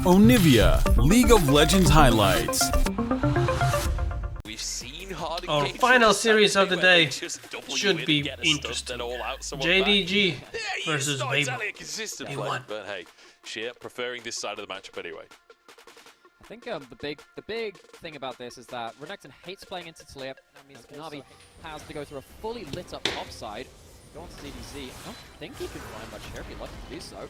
Onivia, League of Legends highlights. We've seen hard Our final series of the day should be interesting. JDG versus Weibo. But hey, Sheer preferring this side of the matchup anyway. I think the big thing about this is that Renekton hates playing into Talia. That means Navi has to go through a fully lit up top side. Go on to ZDZ. I don't think he can find much here if he'd like to do so.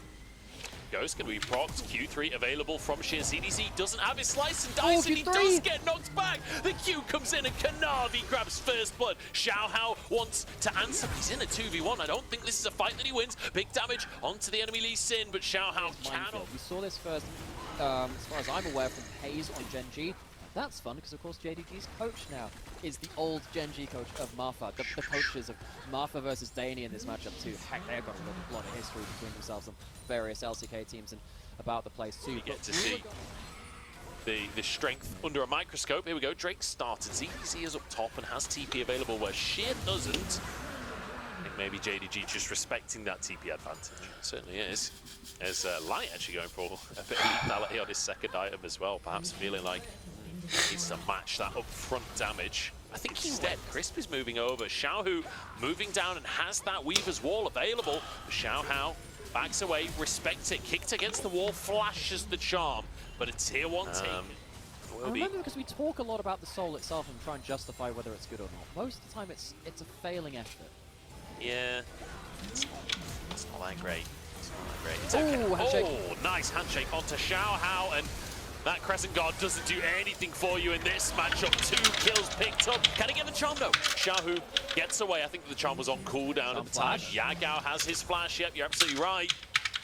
Ghost can be procced. Q3 available from Sheer. ZDZ doesn't have his slice and dice, and he does get knocked back. The Q comes in and Kanavi grabs first blood. Xiaohao wants to answer. He's in a 2v1. I don't think this is a fight that he wins. Big damage onto the enemy Lee Sin, but Xiaohao cannot. We saw this first, as far as I'm aware, from Hayes on Gen G. That's fun because, of course, JDG's coach now is the old Gen G coach of Marfa. The coaches of Marfa versus Daney in this matchup too. Heck, they've got a lot of history between themselves and various LCK teams and about the place too. We get to see the strength under a microscope. Here we go. Drake started. ZDZ is up top and has TP available where Sheer doesn't. I think maybe JDG just respecting that TP advantage. It certainly is. There's Light actually going for a bit of lethality on his second item as well. Perhaps feeling like needs to match that upfront damage. I think he's dead. Crisp is moving over. Xiaohu moving down and has that Weaver's Wall available. Xiaohao backs away, respects it, kicked against the wall, flashes the charm, but a tier 1 team will be... Remember, because we talk a lot about the soul itself and try and justify whether it's good or not. Most of the time it's a failing effort. Yeah, it's not that great. It's not that great. It's okay. Ooh, handshake. Oh, nice handshake onto Xiaohao, and that Crescent Guard doesn't do anything for you in this matchup. 2 kills picked up. Can he get the charm though? Xiaohu gets away. I think the charm was on cooldown at the time. Yagao has his flash. Yep, you're absolutely right.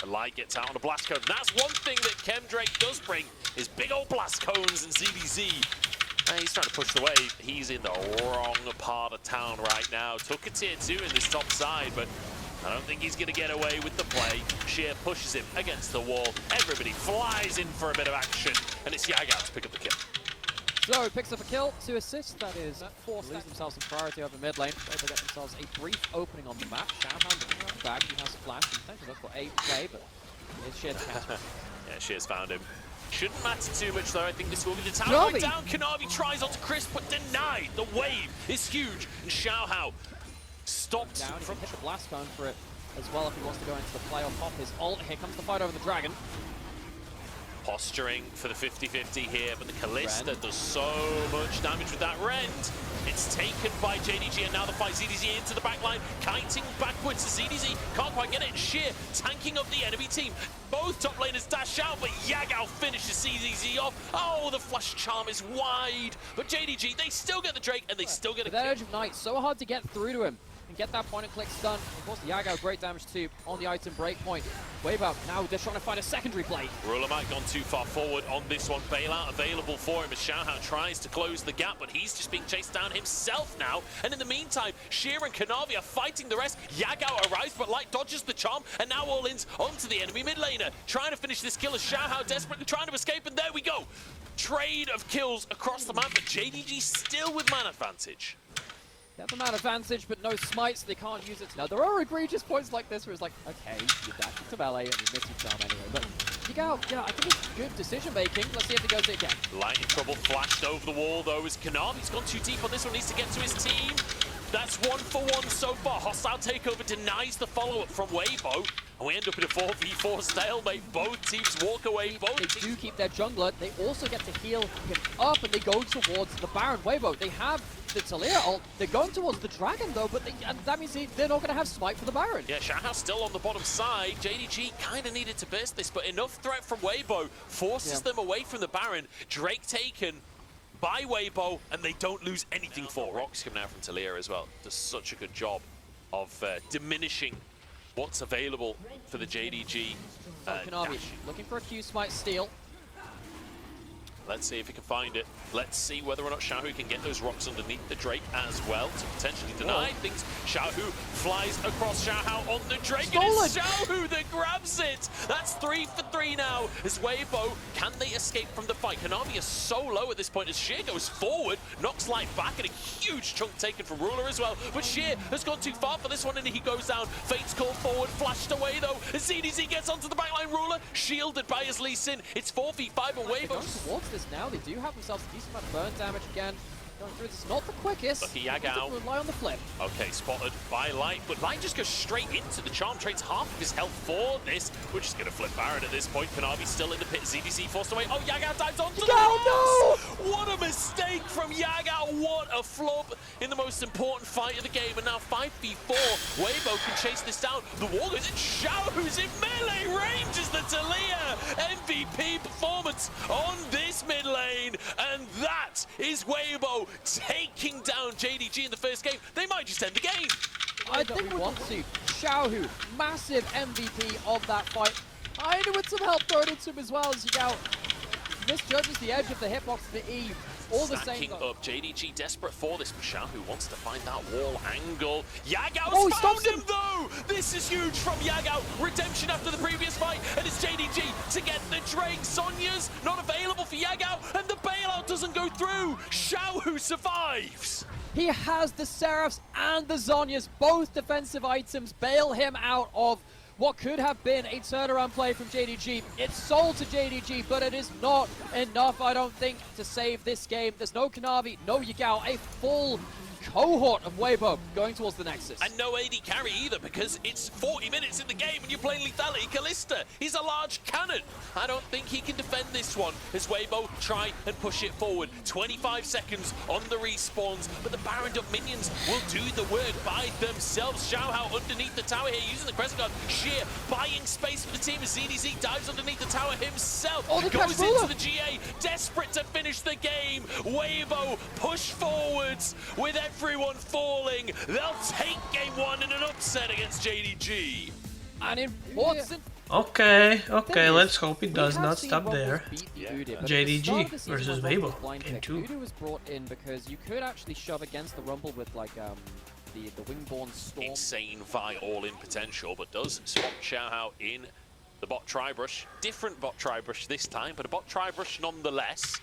The Light gets out on a blast cone. That's one thing that Chemdrake does bring, is big old blast cones and ZDZ. He's trying to push the wave. He's in the wrong part of town right now. Took a tier 2 in this top side, but I don't think he's going to get away with the play. Sheer pushes him against the wall. Everybody flies in for a bit of action, and it's Yagao to pick up the kill. So he picks up a kill, 2 assists, that is 4 lose themselves some priority over mid lane. They get themselves a brief opening on the map. Xiaohao back, he has a flash, and potentially look for a play, but it's Sheer to counter. Yeah, Sheer's found him. Shouldn't matter too much though. I think this will be the tower Kanavi down. Kanavi tries onto Crisp, but denied. The wave is huge, and Xiaohao stopped down. He can hit the blast cone for it as well if he wants to go into the play or pop his ult. Here comes the fight over the dragon. Posturing for the 50-50 here, but the Kalista does so much damage with that Rend. It's taken by JDG, and now the fight ZDZ into the back line, kiting backwards to ZDZ. Can't quite get it. Sheer tanking up the enemy team. Both top laners dash out, but Yagao finishes ZDZ off. Oh, the flash charm is wide. But JDG, they still get the Drake, and they still get a that kill. Edge of Night, so hard to get through to him and get that point and click stun. Of course, Yagao, great damage too on the item breakpoint. Weibo now they're trying to find a secondary play. Ruler might gone too far forward on this one. Bailout available for him as Xiaohao tries to close the gap, but he's just being chased down himself now. And in the meantime, Sheer and Kanavi are fighting the rest. Yagao arrives, but Light dodges the charm, and now all-ins onto the enemy mid laner. Trying to finish this kill as Xiaohao desperately trying to escape, and there we go. Trade of kills across the map, but JDG still with man advantage. They have the man advantage, but no smites, they can't use it. Now, there are egregious points like this where it's like, okay, you dash into melee and you miss your charm anyway. But Yagao, yeah, I think it's good decision making. Let's see if he goes it again. Light in trouble, flashed over the wall though as Kanavi's gone too deep on this one, needs to get to his team. That's 1-for-1 so far. Hostile takeover denies the follow-up from Weibo, and we end up in a 4v4 stalemate. Both teams walk away. They do keep their jungler. They also get to heal him up, and they go towards the Baron. Weibo, they have the Talia ult. They're going towards the Dragon, though, but that means they're not going to have smite for the Baron. Yeah, Xiaohao's still on the bottom side. JDG kind of needed to burst this, but enough threat from Weibo forces them away from the Baron. Drake taken by Weibo, and they don't lose anything for. Rock's coming out from Talia as well. Does such a good job of diminishing what's available for the JDG. Kanavi looking for a Q smite steal. Let's see if he can find it. Let's see whether or not Xiaohu can get those rocks underneath the Drake as well to potentially deny things. Xiaohu flies across Xiaohu on the Drake, and it's Xiaohu that grabs it. That's 3 for 3 now. As Weibo, can they escape from the fight? Konami is so low at this point as Sheer goes forward, knocks Light back, and a huge chunk taken from Ruler as well. But Sheer has gone too far for this one, and he goes down. Fate's called forward, flashed away though. As ZDZ gets onto the backline, Ruler shielded by his Lee Sin. It's 4v5 and Weibo. Going towards this now, they do have themselves a decent amount of burn damage again. Going through this, not the quickest. Lucky Yagao. Rely on the flip. Okay, spotted by Light, but Light just goes straight into the charm, trades half of his health for this. We're just gonna flip Baron at this point. Konami still in the pit, ZDC forced away. Oh, Yagao dives onto the no! What a mistake from Yagao, what a flop in the most important fight of the game. And now 5v4, Weibo can chase this down. The wall goes in, Xiao, who's in melee range as the Talia. MVP performance on this mid lane, and that is Weibo taking down JDG in the first game. They might just end the game. I think we want to. Xiaohu, massive MVP of that fight. I with some help thrown into him as well as Yagao misjudges the edge of the hitbox for the E. All the same. Stacking up, JDG desperate for this, but Xiaohu wants to find that wall angle. Yagao's he found stops him though! This is huge from Yagao. Redemption after the previous fight, and it's JDG to get the Drake. Sonya's not available for Yagao, and the bailout doesn't go through. Xiaohu survives. He has the Seraphs and the Zonyas, both defensive items, bail him out of what could have been a turnaround play from JDG. It's sold to JDG, but it is not enough, I don't think, to save this game. There's no Konami, no Yagao, a full cohort of Weibo going towards the Nexus. And no AD carry either, because it's 40 minutes in the game and you're playing lethality. Kalista, he's a large cannon. I don't think he can defend this one as Weibo try and push it forward. 25 seconds on the respawns, but the Baron Duck minions will do the work by themselves. Xiaohao underneath the tower here, using the Crescent Guard. Sheer buying space for the team as ZDZ dives underneath the tower himself. Goes into the GA, desperate to finish the game. Weibo push forwards with everyone falling. They'll take game one in an upset against JDG. And important. Okay, let's hope it does not stop there. JDG JDG versus Weibo in 2. Voodoo was brought in because you could actually shove against the Rumble with like the Wingborn Storm. Insane Vi all-in potential, but does swap Xiaohao in the bot Tribrush. Different bot Tribrush this time, but a bot Tribrush nonetheless.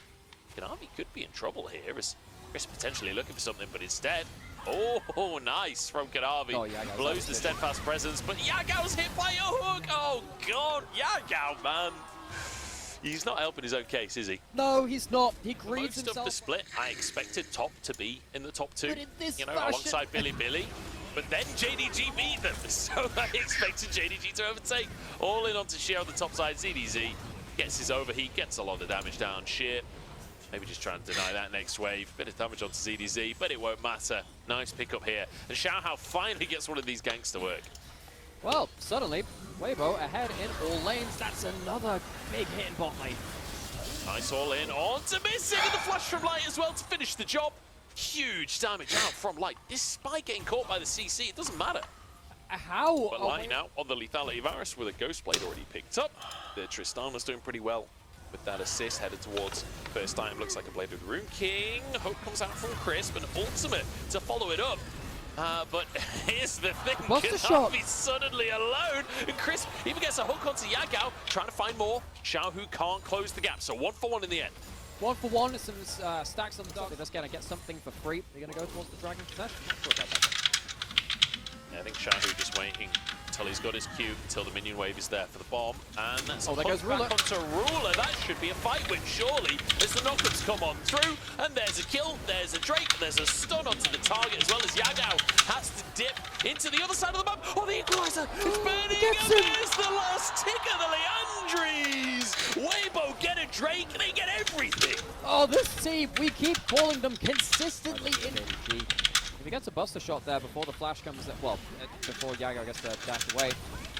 Konami could be in trouble here as Chris potentially looking for something, but instead, oh, nice from Konami. Oh, Yagao's blows the steadfast presence, but Yagao's hit by a hook. Oh god, Yagao, man. He's not helping his own case, is he? No, he's not. He grieves Most himself. of the split, I expected top to be in the top 2, But in this fashion, alongside Billy. But then JDG beat them, so I expected JDG to overtake. All in onto Sheer on the top side. ZDZ gets his overheat, gets a lot of damage down. Sheer maybe just trying to deny that next wave. Bit of damage onto ZDZ, but it won't matter. Nice pickup here. And Xiaohao finally gets one of these ganks to work. Well, suddenly, Weibo ahead in all lanes. That's another big hit in bot lane. Nice all in onto missing, and the flash from Light as well to finish the job. Huge damage out from Light, despite getting caught by the CC. It doesn't matter. How? But Light now on the lethality virus with a Ghost Blade already picked up. The Tristana's doing pretty well with that assist, headed towards first item. Looks like a Blade of the Rune King. Hope comes out from Crisp, and ultimate to follow it up. But here's the thing, Konami's suddenly alone, and Crisp even gets a hook onto Yagao, trying to find more. Xiaohu can't close the gap, so 1-for-1 in the end. 1-for-1, some stacks on the top. They're just going to get something for free. They're going to go towards the Dragon Possession. Not sure about that. Yeah, I think Xiaohu just waiting until he's got his Q, until the minion wave is there for the bomb. And that's there goes Ruler. Back onto Ruler. That should be a fight win, surely, as the knockups come on through. And there's a kill, there's a Drake, there's a stun onto the target, as well as Yagao has to dip into the other side of the map. Oh, the equalizer! It's burning, and there's the last tick of the Leandries! Weibo get a Drake, they get everything! Oh, this team, we keep calling them consistently in. If he gets a buster shot there before the flash comes, well, before Yagao gets the dash away,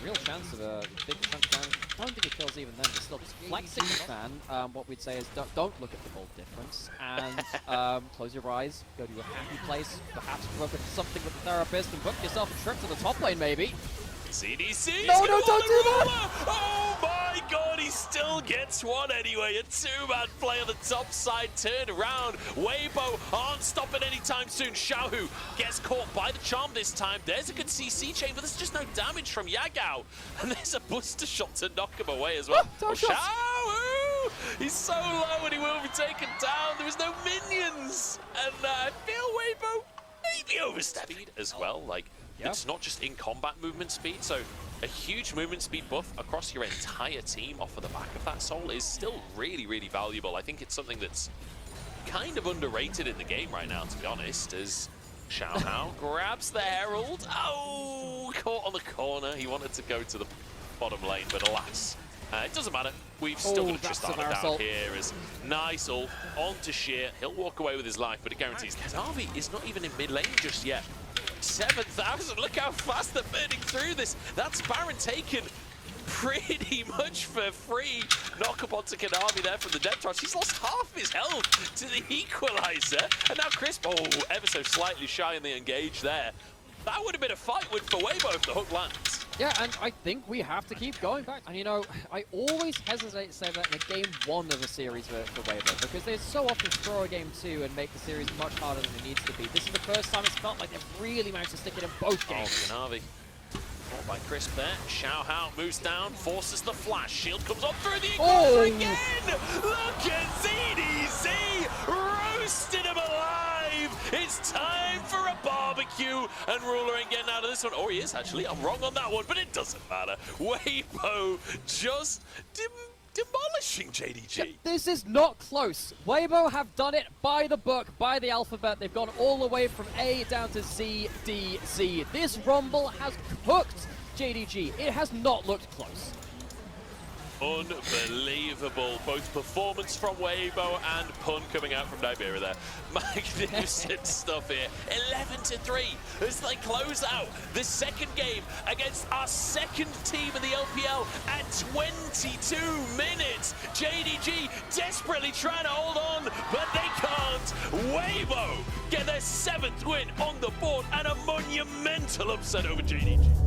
real chance of a big chunk of damage. I don't think he kills even then, but still, just flexing the fan, what we'd say is don't look at the gold difference, and close your eyes, go to a happy place, perhaps look at something with the therapist, and book yourself a trip to the top lane, maybe. CDC! No, don't do that! Oh my god, he still gets one anyway. A two-man play on the top side, turned around. Weibo aren't stopping anytime soon. Xiaohu gets caught by the charm this time. There's a good CC chain, but there's just no damage from Yagao. And there's a buster shot to knock him away as well. Oh, Xiaohu! He's so low and he will be taken down. There was no minions. And I feel Weibo maybe overstepped as well. Like, it's not just in combat movement speed, so a huge movement speed buff across your entire team off of the back of that soul is still really, really valuable. I think it's something that's kind of underrated in the game right now, to be honest, as Xiaohao grabs the Herald. Oh, caught on the corner. He wanted to go to the bottom lane, but alas, it doesn't matter. We've still got Tristana down here as nice ult onto Sheer. He'll walk away with his life, but it guarantees Kanavi is not even in mid lane just yet. 7,000, look how fast they're burning through this. That's Baron taken pretty much for free. Knock up onto Kanavi there from the Death Touch. He's lost half his health to the Equalizer. And now Crisp, ever so slightly shy in the engage there. That would have been a fight win for Weibo if the hook lands. Yeah, and I think we have to keep going back. And you know, I always hesitate to say that in a game 1 of a series for Weibo, because they so often throw a game 2 and make the series much harder than it needs to be. This is the first time it's felt like they've really managed to stick it in both games. Oh, Kanavi. Caught by Crisp there. Xiaohao moves down, forces the flash. Shield comes on through the Equalizer again! Look at ZDZ roasting him alive! It's time for a barbecue, and Ruler ain't getting out of this one. Oh, he is actually. I'm wrong on that one, but it doesn't matter. Weibo just demolishing JDG. Yeah, this is not close. Weibo have done it by the book, by the alphabet. They've gone all the way from A down to Z, D, Z. This Rumble has cooked JDG. It has not looked close. Unbelievable. Both performance from Weibo and pun coming out from Nigeria there. Magnificent stuff here. 11-3 as they close out the second game against our second team in the LPL at 22 minutes. JDG desperately trying to hold on, but they can't. Weibo get their 7th win on the board and a monumental upset over JDG.